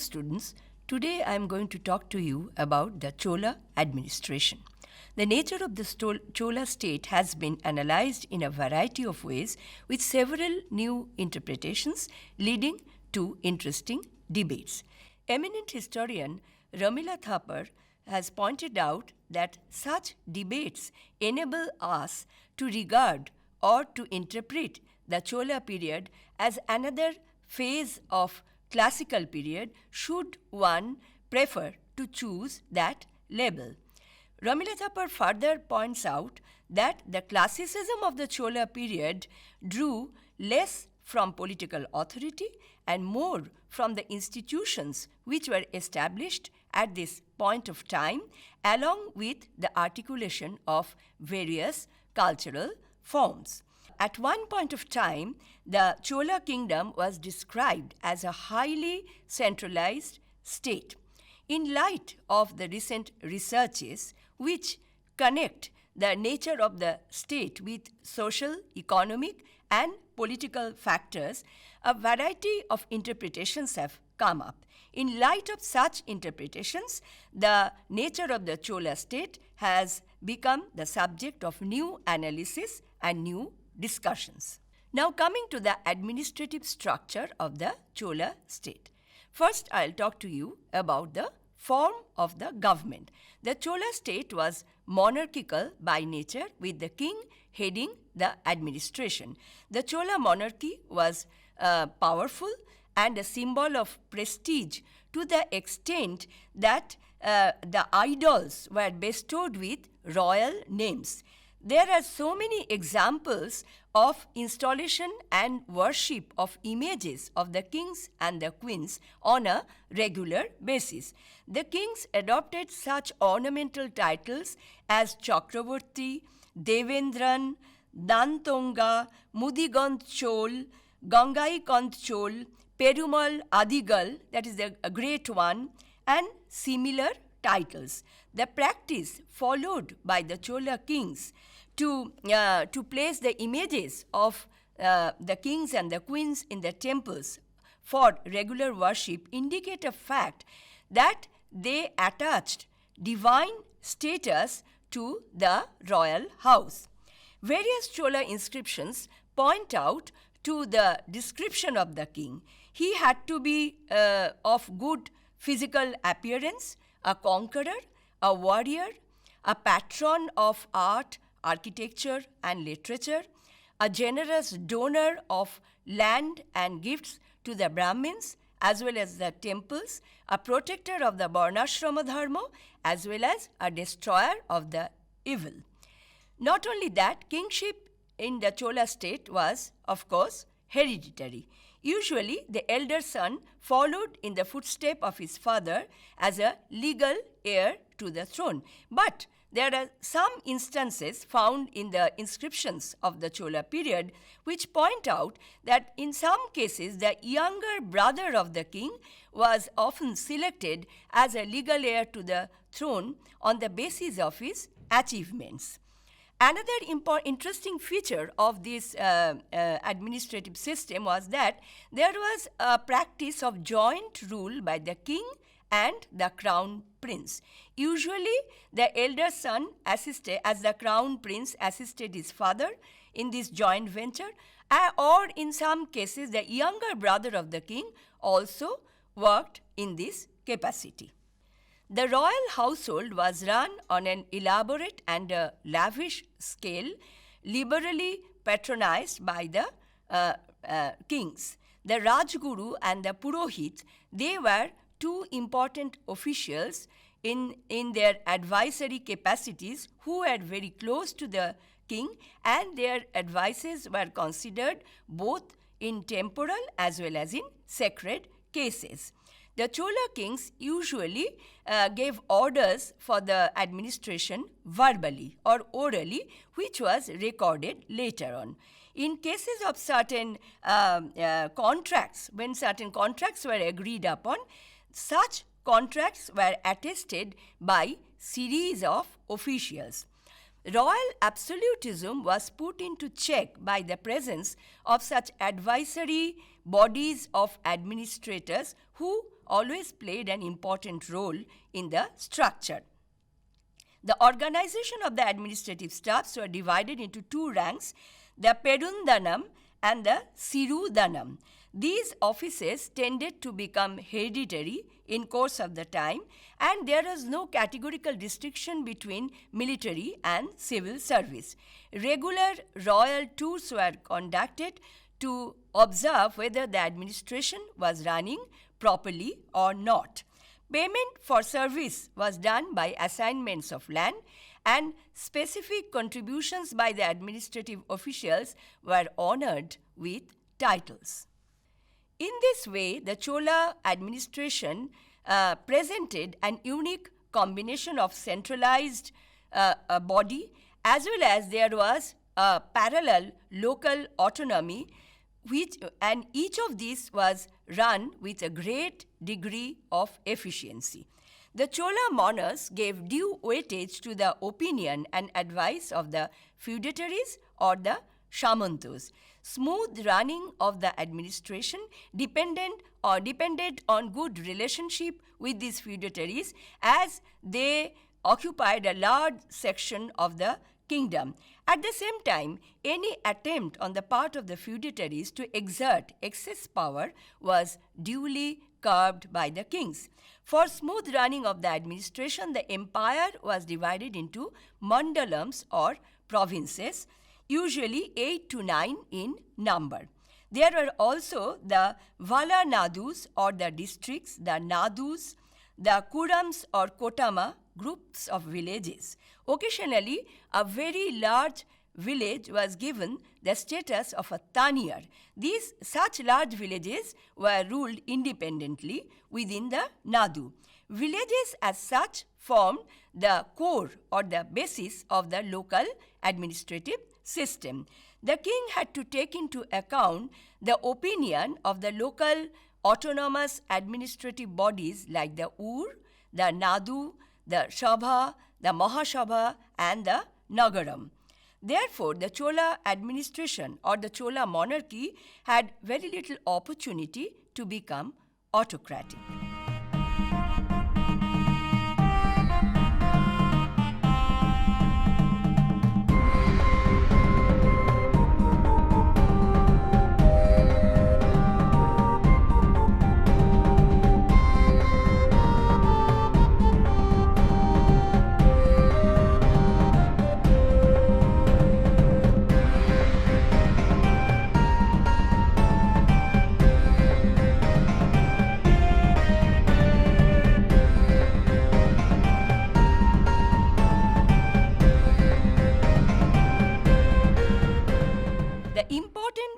students. Today I am going to talk to you about the Chola administration. The nature of the Chola state has been analyzed in a variety of ways with several new interpretations leading to interesting debates. Eminent historian Ramila Thapar has pointed out that such debates enable us to regard or to interpret the Chola period as another phase of classical period should one prefer to choose that label. Ramila Thapar further points out that the classicism of the Chola period drew less from political authority and more from the institutions which were established at this point of time, along with the articulation of various cultural forms. At one point of time, the Chola kingdom was described as a highly centralized state. In light of the recent researches which connect the nature of the state with social, economic, and political factors, a variety of interpretations have come up. In light of such interpretations, the nature of the Chola state has become the subject of new analysis and new discussions. Now, coming to the administrative structure of the Chola state. First, I'll talk to you about the form of the government. The Chola state was monarchical by nature, with the king heading the administration. The Chola monarchy was powerful and a symbol of prestige to the extent that the idols were bestowed with royal names. There are so many examples of installation and worship of images of the kings and the queens on a regular basis. The kings adopted such ornamental titles as Chakravarti, Devendran, Dantonga, Mudigant Chol, Gangaikant Chol, Perumal Adigal, that is a great one, and similar titles. The practice followed by the Chola kings to place the images of the kings and the queens in the temples for regular worship indicate a fact that they attached divine status to the royal house. Various Chola inscriptions point out to the description of the king. He had to be of good physical appearance, a conqueror, a warrior, a patron of art, architecture, and literature, a generous donor of land and gifts to the Brahmins as well as the temples, a protector of the Varnashrama Dharma, as well as a destroyer of the evil. Not only that, kingship in the Chola state was, of course, hereditary. Usually, the elder son followed in the footsteps of his father as a legal heir to the throne. But there are some instances found in the inscriptions of the Chola period which point out that in some cases the younger brother of the king was often selected as a legal heir to the throne on the basis of his achievements. Another interesting feature of this administrative system was that there was a practice of joint rule by the king and the crown prince. Usually, the elder son assisted, as the crown prince assisted his father in this joint venture, or in some cases, the younger brother of the king also worked in this capacity. The royal household was run on an elaborate and lavish scale, liberally patronized by the kings. The Rajguru and the Purohit, they were two important officials in their advisory capacities who were very close to the king, and their advices were considered both in temporal as well as in sacred cases. The Chola kings usually gave orders for the administration verbally or orally, which was recorded later on. In cases of certain contracts, when certain contracts were agreed upon, such contracts were attested by series of officials. Royal absolutism was put into check by the presence of such advisory bodies of administrators who always played an important role in the structure. The organization of the administrative staffs were divided into two ranks, the Perundanam and the Sirudanam. These offices tended to become hereditary in course of the time, and there was no categorical distinction between military and civil service. Regular royal tours were conducted to observe whether the administration was running properly or not. Payment for service was done by assignments of land, and specific contributions by the administrative officials were honored with titles. In this way, the Chola administration presented an unique combination of centralized body, as well as there was a parallel local autonomy, and each of these was run with a great degree of efficiency. The Chola monarchs gave due weightage to the opinion and advice of the feudatories or the Samantas. Smooth running of the administration depended on good relationship with these feudatories, as they occupied a large section of the kingdom. At the same time, any attempt on the part of the feudatories to exert excess power was duly curbed by the kings. For smooth running of the administration, the empire was divided into mandalams or provinces, usually 8 to 9 in number. There were also the Vala Nadus or the districts, the Nadus, the Kurams or Kotama, groups of villages. Occasionally, a very large village was given the status of a Taniyar. Such large villages were ruled independently within the Nadu. Villages as such formed the core or the basis of the local administrative system. The king had to take into account the opinion of the local autonomous administrative bodies like the Ur, the Nadu, the Sabha, the Mahasabha, and the Nagaram. Therefore, the Chola administration or the Chola monarchy had very little opportunity to become autocratic.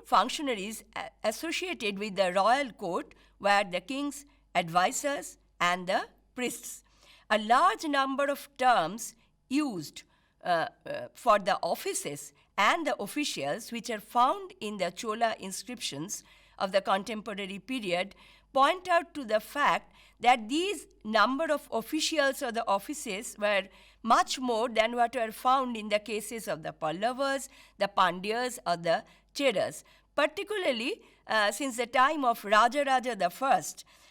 Functionaries associated with the royal court were the king's advisors and the priests. A large number of terms used for the offices and the officials, which are found in the Chola inscriptions of the contemporary period, point out to the fact that these number of officials or the offices were much more than what were found in the cases of the Pallavas, the Pandyas, or the Cheras. Particularly since the time of Rajaraja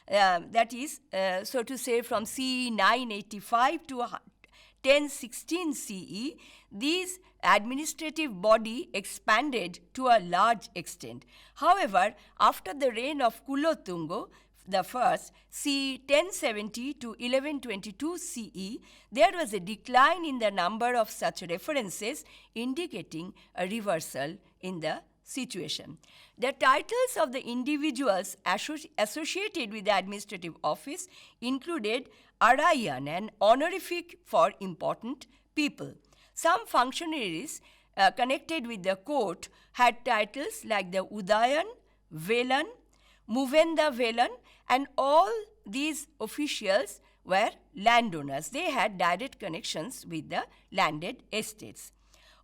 I, that is, so to say, from CE 985 to 1016 CE, these administrative body expanded to a large extent. However, after the reign of Kulothunga the first, CE 1070 to 1122 CE, there was a decline in the number of such references, indicating a reversal in the situation. The titles of the individuals associated with the administrative office included Arayan, an honorific for important people. Some functionaries connected with the court had titles like the Udayan, Velan, Muvenda Velan, and all these officials were landowners. They had direct connections with the landed estates.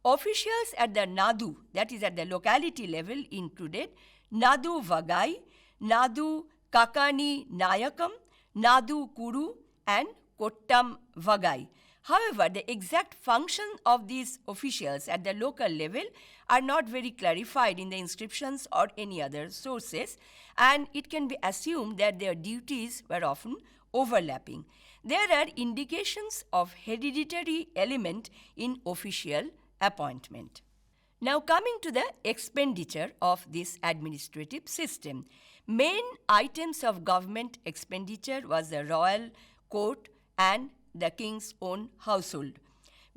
Officials at the Nadu, that is at the locality level, included Nadu Vagai, Nadu Kakani Nayakam, Nadu Kuru, and Kottam Vagai. However, the exact function of these officials at the local level are not very clarified in the inscriptions or any other sources, and it can be assumed that their duties were often overlapping. There are indications of hereditary element in official appointment. Now coming to the expenditure of this administrative system, main items of government expenditure was the royal court and the king's own household.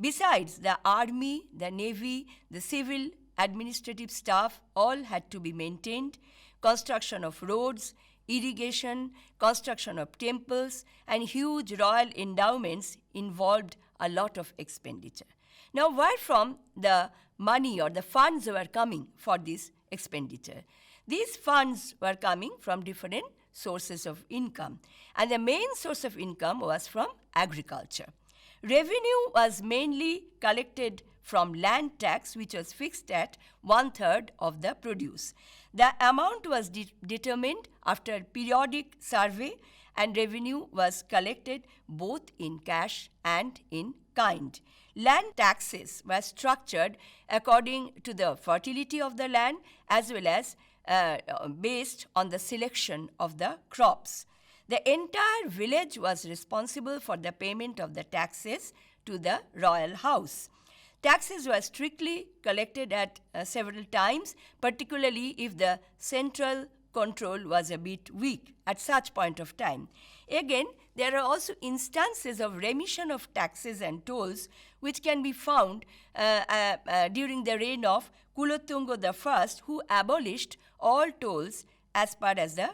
Besides, the army, the navy, the civil, administrative staff all had to be maintained, construction of roads, irrigation, construction of temples, and huge royal endowments involved a lot of expenditure. Now, where from the money or the funds were coming for this expenditure? These funds were coming from different sources of income, and the main source of income was from agriculture. Revenue was mainly collected from land tax, which was fixed at 1/3 of the produce. The amount was determined after periodic survey, and revenue was collected both in cash and in kind. Land taxes were structured according to the fertility of the land as well as based on the selection of the crops. The entire village was responsible for the payment of the taxes to the royal house. Taxes were strictly collected at several times, particularly if the central control was a bit weak at such point of time. Again, there are also instances of remission of taxes and tolls which can be found during the reign of Kulothunga I, who abolished all tolls as per as the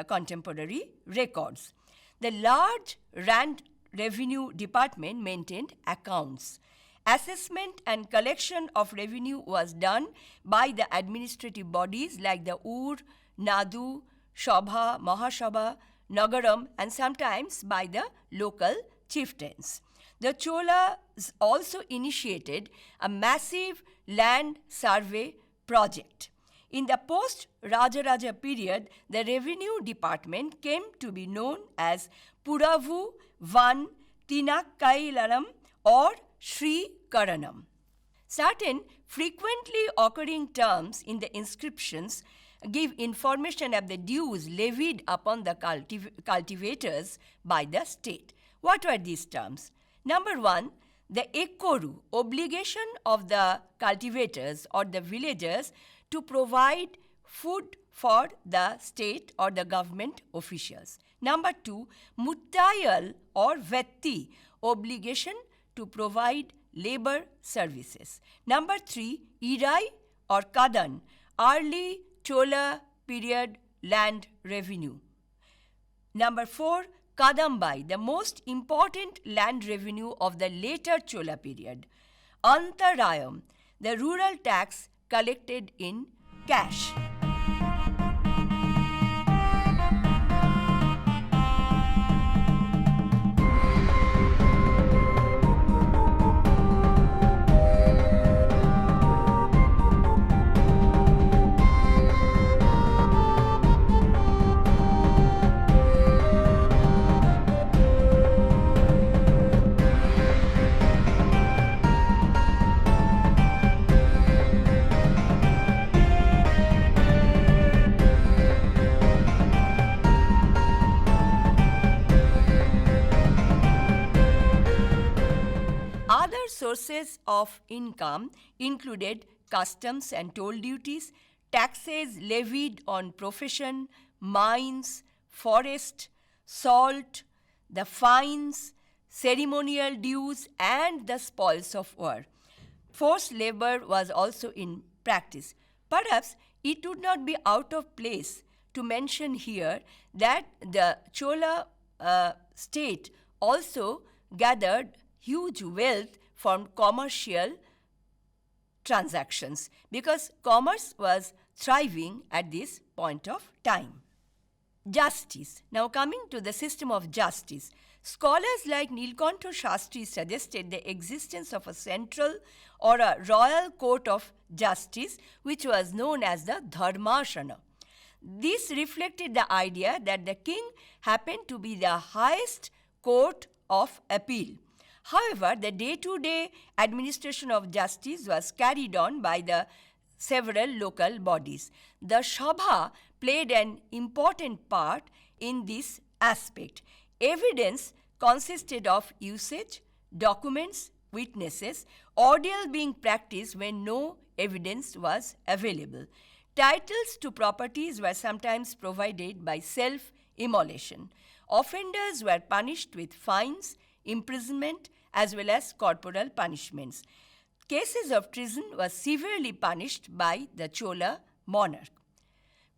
contemporary records. The large Rand Revenue Department maintained accounts. Assessment and collection of revenue was done by the administrative bodies like the Ur, Nadu, Shobha, Mahasabha, Nagaram, and sometimes by the local chieftains. The Cholas also initiated a massive land survey project. In the post-Rajaraja period, the revenue department came to be known as Puravu Van Tinakkailaram or Sri Karanam. Certain frequently occurring terms in the inscriptions give information of the dues levied upon the cultivators by the state. What were these terms? Number one, the ekoru, obligation of the cultivators or the villagers to provide food for the state or the government officials. Number two, muttayal or vetti, obligation to provide labor services. Number three, irai or kadan, early Chola period land revenue. Number four, Kadambai, the most important land revenue of the later Chola period. Antarayam, the rural tax collected in cash. Sources of income included customs and toll duties, taxes levied on profession, mines, forest, salt, the fines, ceremonial dues, and the spoils of war. Forced labor was also in practice. Perhaps it would not be out of place to mention here that the Chola state also gathered huge wealth from commercial transactions because commerce was thriving at this point of time. Justice. Now coming to the system of justice, scholars like Nilkantha Shastri suggested the existence of a central or a royal court of justice which was known as the Dharmashana. This reflected the idea that the king happened to be the highest court of appeal. However, the day-to-day administration of justice was carried on by the several local bodies. The Sabha played an important part in this aspect. Evidence consisted of usage, documents, witnesses, ordeal being practiced when no evidence was available. Titles to properties were sometimes provided by self-immolation. Offenders were punished with fines, imprisonment, as well as corporal punishments. Cases of treason were severely punished by the Chola monarch.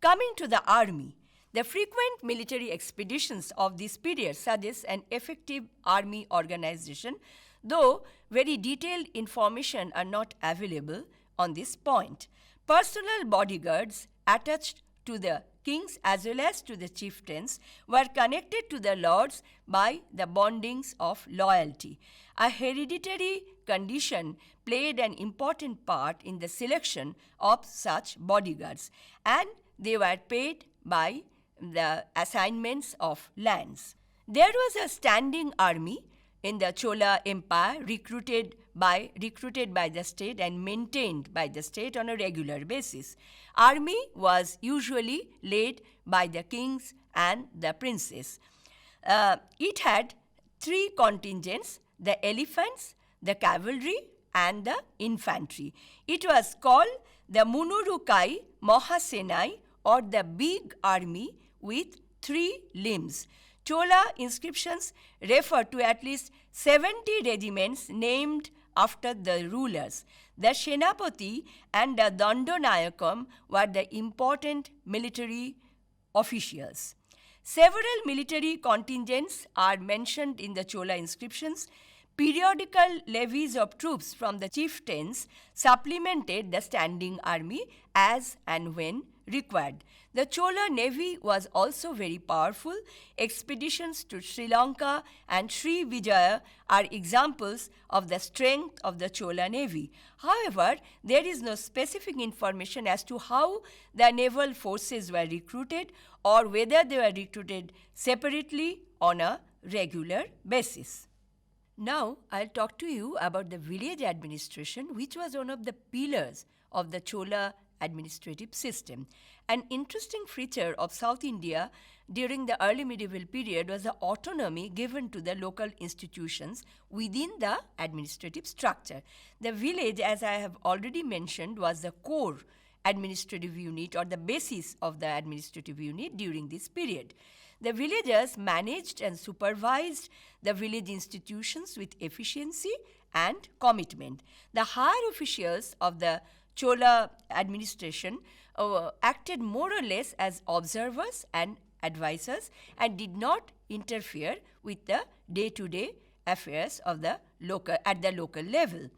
Coming to the army, the frequent military expeditions of this period suggest an effective army organization, though very detailed information are not available on this point. Personal bodyguards attached to the kings as well as to the chieftains were connected to the lords by the bondings of loyalty. A hereditary condition played an important part in the selection of such bodyguards, and they were paid by the assignments of lands. There was a standing army in the Chola Empire recruited by the state and maintained by the state on a regular basis. Army was usually led by the kings and the princes. It had three contingents: the elephants, the cavalry, and the infantry. It was called the Munurukai Mahasenai, or the big army with three limbs. Chola inscriptions refer to at least 70 regiments named after the rulers. The Senapati and the Dandonayakam were the important military officials. Several military contingents are mentioned in the Chola inscriptions. Periodical levies of troops from the chieftains supplemented the standing army as and when required. The Chola navy was also very powerful. Expeditions to Sri Lanka and Sri Vijaya are examples of the strength of the Chola navy. However, there is no specific information as to how the naval forces were recruited or whether they were recruited separately on a regular basis. Now, I'll talk to you about the village administration, which was one of the pillars of the Chola administrative system. An interesting feature of South India during the early medieval period was the autonomy given to the local institutions within the administrative structure. The village, as I have already mentioned, was the core administrative unit or the basis of the administrative unit during this period. The villagers managed and supervised the village institutions with efficiency and commitment. The higher officials of the Chola administration acted more or less as observers and advisors and did not interfere with the day-to-day affairs of the local level.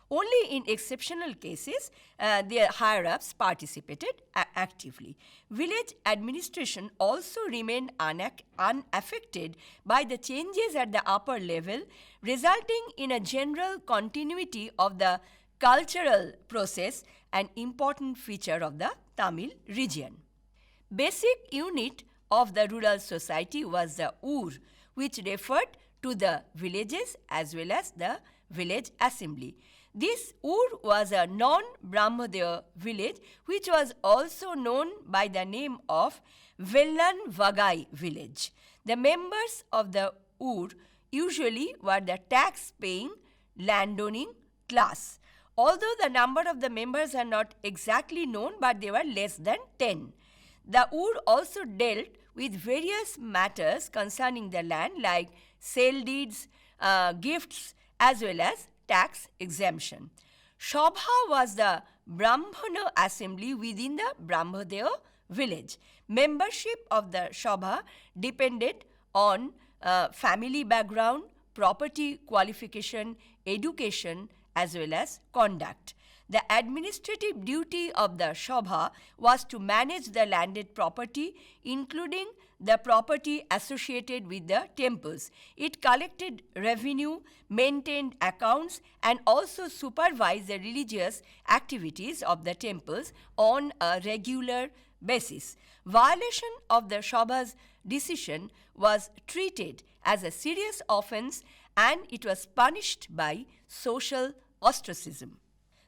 Only in exceptional cases, the higher-ups participated actively. Village administration also remained unaffected by the changes at the upper level, resulting in a general continuity of the cultural process, an important feature of the Tamil region. Basic unit of the rural society was the Ur, which referred to the villages as well as the village assembly. This Ur was a non-Brahmodeya village which was also known by the name of Vellan Vagai village. The members of the Ur usually were the tax-paying landowning class. Although the number of the members are not exactly known, but they were less than 10. The Ur also dealt with various matters concerning the land like sale deeds, gifts, as well as tax exemption. Sabha was the Brahmana assembly within the Brahmodeya village. Membership of the Sabha depended on family background, property qualification, education, as well as conduct. The administrative duty of the Sabha was to manage the landed property, including the property associated with the temples. It collected revenue, maintained accounts, and also supervised the religious activities of the temples on a regular basis. Violation of the Sabha's decision was treated as a serious offense and it was punished by social ostracism.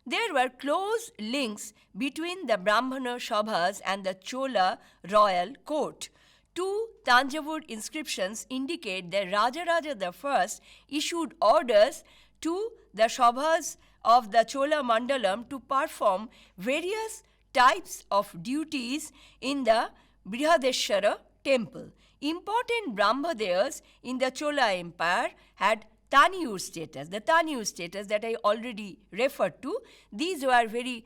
There were close links between the Brahmana Sabhas and the Chola royal court. Two Tanjavur inscriptions indicate that Rajaraja I issued orders to the Sabhas of the Chola Mandalam to perform various types of duties in the Brihadeshwara temple. Important Brahmadeyas in the Chola Empire had Taniyur status, the Taniyur status that I already referred to. These were very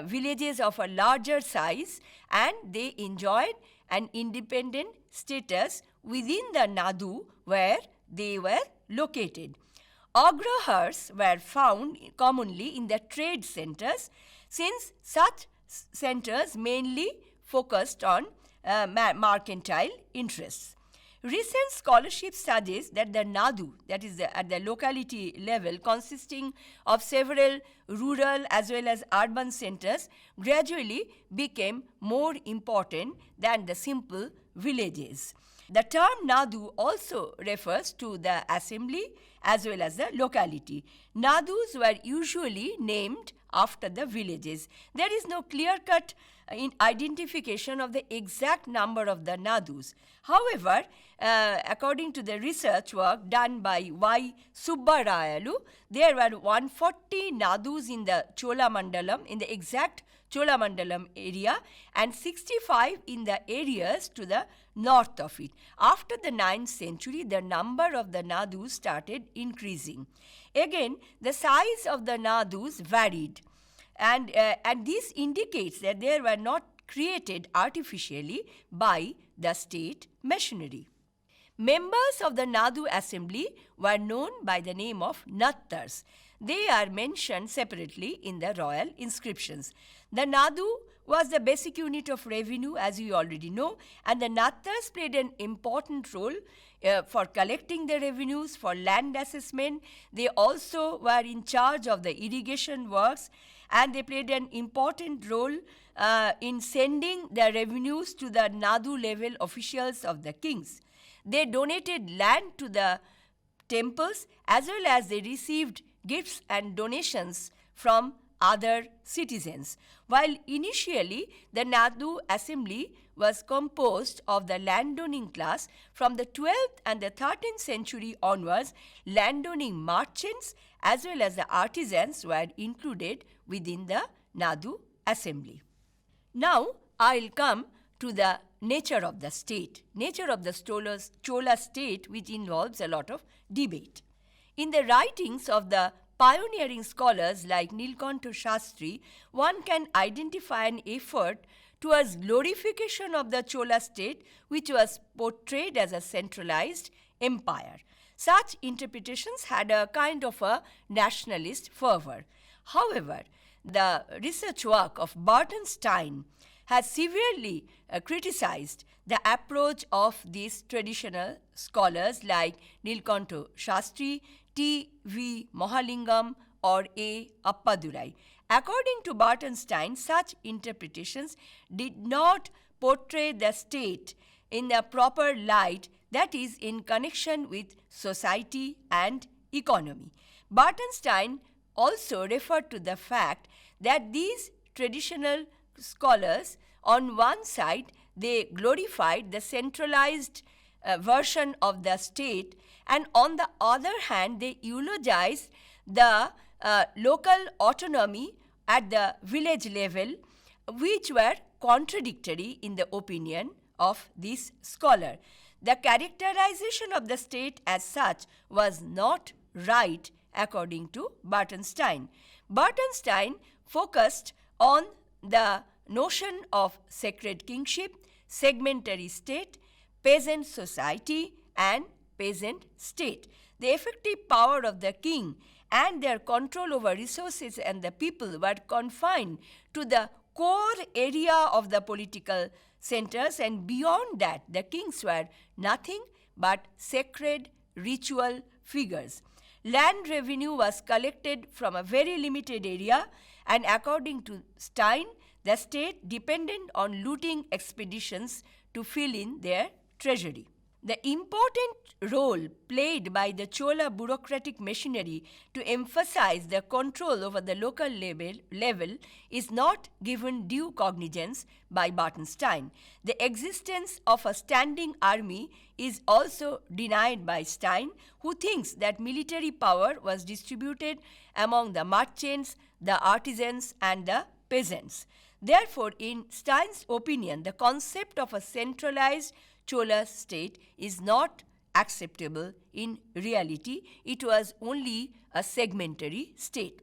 villages of a larger size, and they enjoyed an independent status within the Nadu where they were located. Agrahars were found commonly in the trade centers, since such centers mainly focused on mercantile interests. Recent scholarship suggests that the Nadu, that is at the locality level, consisting of several rural as well as urban centers, gradually became more important than the simple villages. The term Nadu also refers to the assembly as well as the locality. Nadus were usually named after the villages. There is no clear-cut identification of the exact number of the Nadus. However, according to the research work done by Y. Subbarayalu, there were 140 Nadus in the Chola Mandalam, in the exact Chola Mandalam area, and 65 in the areas to the north of it. After the 9th century, the number of the Nadus started increasing. Again, the size of the Nadus varied, and this indicates that they were not created artificially by the state machinery. Members of the Nadu assembly were known by the name of Nattars. They are mentioned separately in the royal inscriptions. The Nadu was the basic unit of revenue, as you already know, and the Nattars played an important role for collecting the revenues, for land assessment. They also were in charge of the irrigation works, and they played an important role in sending the revenues to the Nadu level officials of the kings. They donated land to the temples, as well as they received gifts and donations from other citizens. While initially the Nadu assembly was composed of the landowning class, from the 12th and the 13th century onwards, landowning merchants as well as the artisans were included within the Nadu assembly. Now I'll come to the nature of the state, nature of the Chola state, which involves a lot of debate. In the writings of the pioneering scholars like Nilkantha Shastri, one can identify an effort towards glorification of the Chola state, which was portrayed as a centralized empire. Such interpretations had a kind of a nationalist fervor. However, the research work of Barton Stein has severely criticized the approach of these traditional scholars like Nilkantha Shastri, T. V. Mahalingam, or A. Appadurai. According to Barton Stein, such interpretations did not portray the state in the proper light, that is, in connection with society and economy. Barton Stein also referred to the fact that these traditional scholars, on one side, they glorified the centralized version of the state, and on the other hand, they eulogized the local autonomy at the village level, which were contradictory in the opinion of this scholar. The characterization of the state as such was not right according to Barton Stein. Barton Stein focused on the notion of sacred kingship, segmentary state, peasant society, and peasant state. The effective power of the king and their control over resources and the people were confined to the core area of the political centers, and beyond that, the kings were nothing but sacred ritual figures. Land revenue was collected from a very limited area, and according to Stein, the state depended on looting expeditions to fill in their treasury. The important role played by the Chola bureaucratic machinery to emphasize the control over the local level is not given due cognizance by Bartenstein. The existence of a standing army is also denied by Stein, who thinks that military power was distributed among the merchants, the artisans, and the peasants. Therefore, in Stein's opinion, the concept of a centralized Chola state is not acceptable in reality. It was only a segmentary state.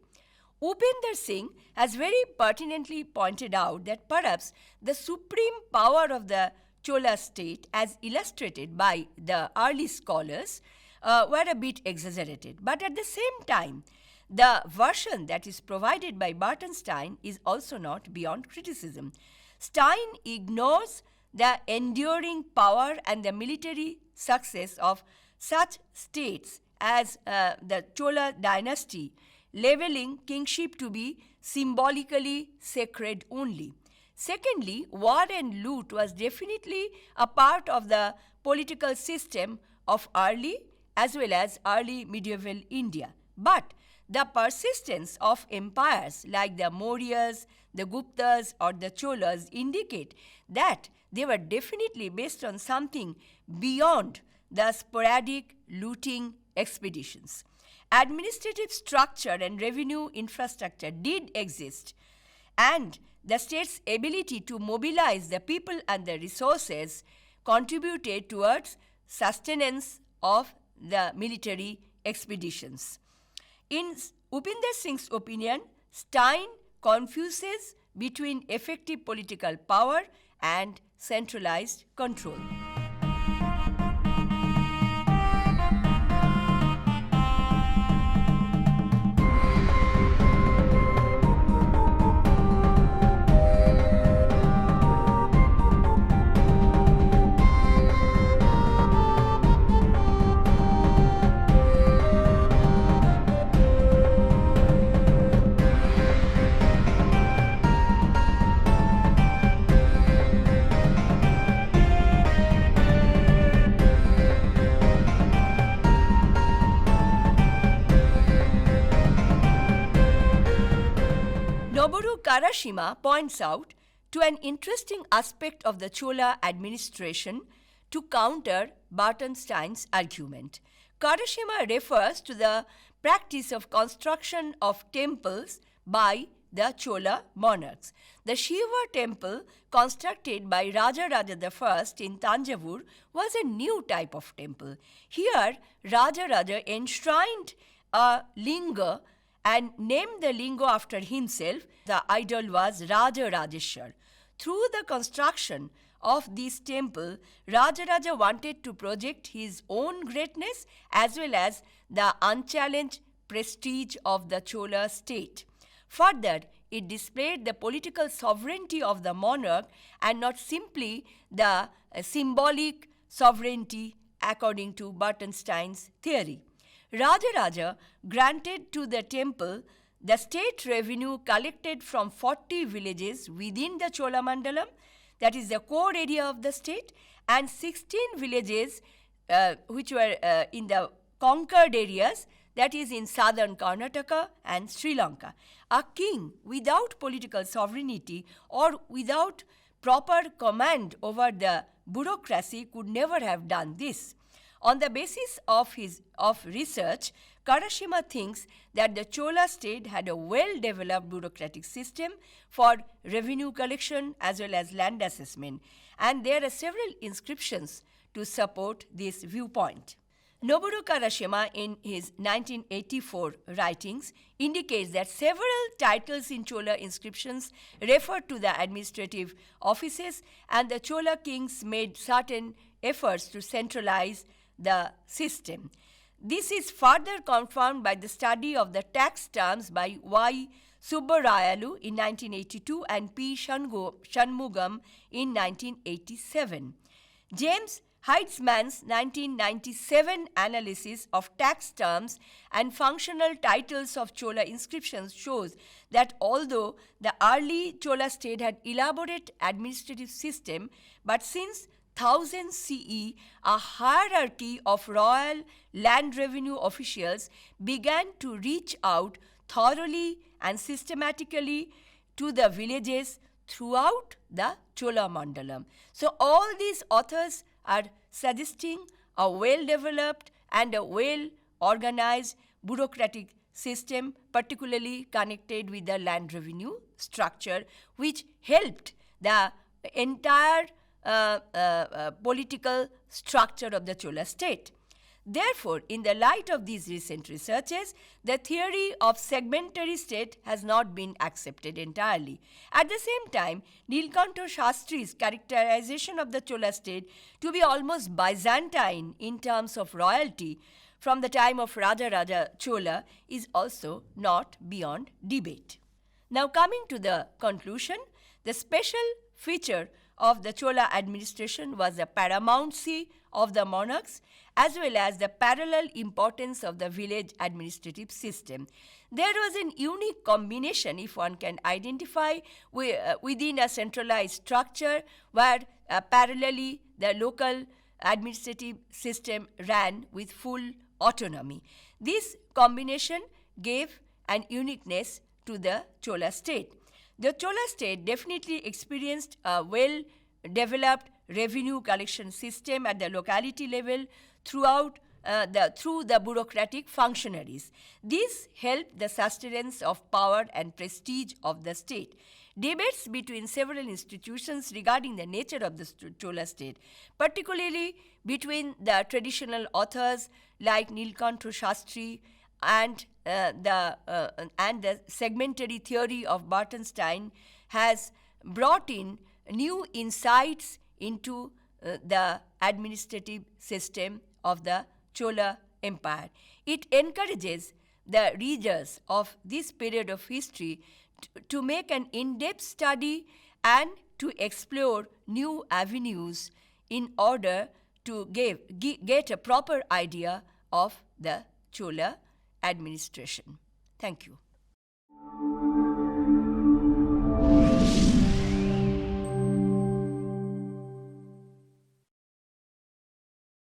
Upinder Singh has very pertinently pointed out that perhaps the supreme power of the Chola state, as illustrated by the early scholars, were a bit exaggerated. But at the same time, the version that is provided by Bartenstein is also not beyond criticism. Stein ignores the enduring power and the military success of such states as the Chola dynasty, leveling kingship to be symbolically sacred only. Secondly, war and loot was definitely a part of the political system of early as well as early medieval India. But the persistence of empires like the Mauryas, the Guptas, or the Cholas indicate that they were definitely based on something beyond the sporadic looting expeditions. Administrative structure and revenue infrastructure did exist, and the state's ability to mobilize the people and the resources contributed towards sustenance of the military expeditions. In Upinder Singh's opinion, Stein confuses between effective political power and centralized control. Noboru Karashima points out to an interesting aspect of the Chola administration to counter Bartenstein's argument. Karashima refers to the practice of construction of temples by the Chola monarchs. The Shiva temple constructed by Rajaraja I in Tanjavur was a new type of temple. Here, Rajaraja enshrined a linga and named the linga after himself. The idol was Raja Rajeshwar. Through the construction of this temple, Rajaraja wanted to project his own greatness as well as the unchallenged prestige of the Chola state. Further, it displayed the political sovereignty of the monarch and not simply the symbolic sovereignty according to Bartenstein's theory. Rajaraja granted to the temple the state revenue collected from 40 villages within the Chola Mandalam, that is the core area of the state, and 16 villages which were in the conquered areas, that is in southern Karnataka and Sri Lanka. A king without political sovereignty or without proper command over the bureaucracy could never have done this. On the basis of research, Karashima thinks that the Chola state had a well-developed bureaucratic system for revenue collection as well as land assessment, and there are several inscriptions to support this viewpoint. Noboru Karashima, in his 1984 writings, indicates that several titles in Chola inscriptions refer to the administrative offices, and the Chola kings made certain efforts to centralize the system. This is further confirmed by the study of the tax terms by Y. Subbarayalu in 1982 and P. Shanmugam in 1987. James Heitzman's 1997 analysis of tax terms and functional titles of Chola inscriptions shows that although the early Chola state had elaborate administrative system, but since 1000 CE, a hierarchy of royal land revenue officials began to reach out thoroughly and systematically to the villages throughout the Chola Mandalam. So, all these authors are suggesting a well developed and a well organized bureaucratic system, particularly connected with the land revenue structure, which helped the entire political structure of the Chola state. Therefore, in the light of these recent researches, the theory of segmentary state has not been accepted entirely. At the same time, Nilkantha Shastri's characterization of the Chola state to be almost Byzantine in terms of royalty from the time of Raja Chola is also not beyond debate. Now, coming to the conclusion, the special feature of the Chola administration was the paramountcy of the monarchs as well as the parallel importance of the village administrative system. There was an unique combination, if one can identify, within a centralized structure where parallelly the local administrative system ran with full autonomy. This combination gave an uniqueness to the Chola state. The Chola state definitely experienced a well-developed revenue collection system at the locality level through the bureaucratic functionaries. This helped the sustenance of power and prestige of the state. Debates between several institutions regarding the nature of the Chola state, particularly between the traditional authors like Nilkantha Shastri and the segmentary theory of Bartenstein, has brought in new insights into the administrative system of the Chola Empire. It encourages the readers of this period of history to make an in-depth study and to explore new avenues in order to get a proper idea of the Chola administration. Thank you.